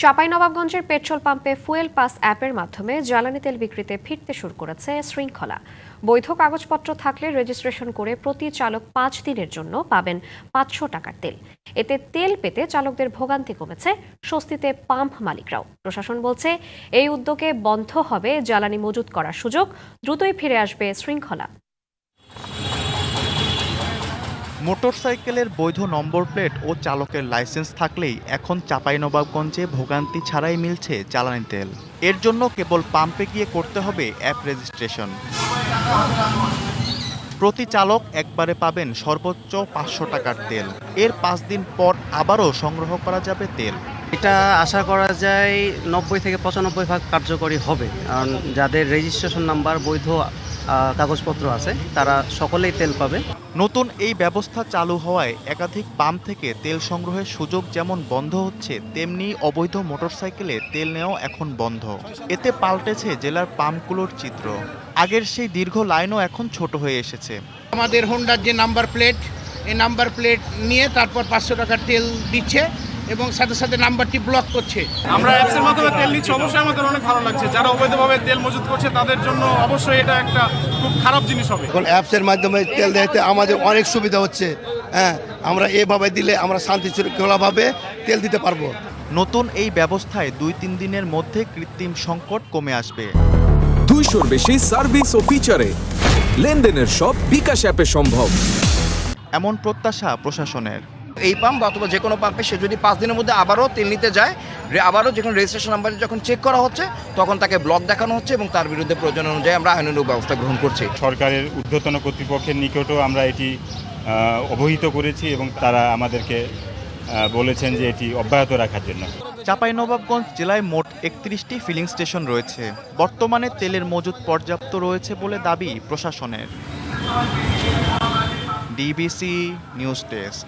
চাঁপাইনবাবগঞ্জের পেট্রোল পাম্পে fuel pass অ্যাপের মাধ্যমে জ্বালানি তেল বিক্রিতে ফিরতে শুরু করেছে শৃঙ্খলা। বৈধ কাগজপত্র থাকলে রেজিস্ট্রেশন করে প্রতি চালক 5 দিনের জন্য পাবেন 500 টাকার তেল। এতে তেল পেতে চালকদের ভোগান্তি কমেছে, স্বস্তিতে পাম্প মালিকরাও। প্রশাসন বলছে এই উদ্যোগে বন্ধ হবে জ্বালানি মজুত করার সুযোগ, দ্রুতই ফিরে আসবে শৃঙ্খলা। মোটরসাইকেলের বৈধ নম্বর প্লেট ও চালকের লাইসেন্স থাকলেই এখন চাঁপাইনবাবগঞ্জে ভোগান্তি ছাড়াই মিলছে জ্বালানি তেল। এর জন্য কেবল পাম্পে গিয়ে করতে হবে অ্যাপ রেজিস্ট্রেশন। প্রতি চালক একবারে পাবেন সর্বোচ্চ 500 টাকার তেল। এর 5 দিন পর আবারও সংগ্রহ করা যাবে তেল। এটা আশা করা যায় 90 থেকে 95% কার্যকরী হবে, কারণ যাদের রেজিস্ট্রেশন নাম্বার বৈধ কাগজপত্র আছে তারা সকলেই তেল পাবে। নতুন এই ব্যবস্থা চালু হওয়ায় একাধিক পাম্প থেকে তেল সংগ্রহের সুযোগ যেমন বন্ধ হচ্ছে, তেমনি অবৈধ মোটরসাইকেলে তেল নেওয়া এখন বন্ধ। এতে পাল্টেছে জেলার পাম্পগুলোর চিত্র। আগের সেই দীর্ঘ লাইনও এখন ছোট হয়ে এসেছে। আমাদের হোন্ডার যে নাম্বার প্লেট, এই নাম্বার প্লেট নিয়ে তারপর 500 টাকার তেল দিচ্ছে এবং সাথে সাথে নাম্বারটি ব্লক করছে। আমরা অ্যাপসের মাধ্যমে তেল নিচ্ছি, অবশ্যই আমাদের অনেক ভালো লাগছে। যারা অবৈধভাবে তেল মজুত করছে তাদের জন্য অবশ্যই এটা একটা খুব খারাপ জিনিস হবে। এখন অ্যাপসের মাধ্যমে তেল দিতে আমাদের অনেক সুবিধা হচ্ছে। আমরা এভাবে দিলে আমরা শান্তি শৃঙ্খলাভাবে তেল দিতে পারবো। নতুন এই ব্যবস্থায় 2-3 দিনের মধ্যে কৃত্রিম সংকট কমে আসবে। 200-র বেশি সার্ভিস ও ফিচারে লেনদেনের সব বিকাশ অ্যাপে সম্ভব, এমন প্রত্যাশা প্রশাসনের। এই পাম্প অথবা যে কোনো পাম্পে সে যদি 5 দিনের মধ্যে আবারও তেল নিতে যায়, আবারও যখন রেজিস্ট্রেশন নাম্বার যখন চেক করা হচ্ছে তখন তাকে ব্লক দেখানো হচ্ছে এবং তার বিরুদ্ধে প্রয়োজন অনুযায়ী আমরা আইনানুগ ব্যবস্থা গ্রহণ করছি। সরকারের ঊর্ধ্বতন কর্তৃপক্ষের নিকটও আমরা এটি অবহিত করেছি এবং তারা আমাদেরকে বলেছেন যে এটি অব্যাহত রাখার জন্য। চাঁপাইনবাবগঞ্জ জেলায় মোট 31টি ফিলিং স্টেশন রয়েছে। বর্তমানে তেলের মজুত পর্যাপ্ত রয়েছে বলে দাবি প্রশাসনের। DBC news desk.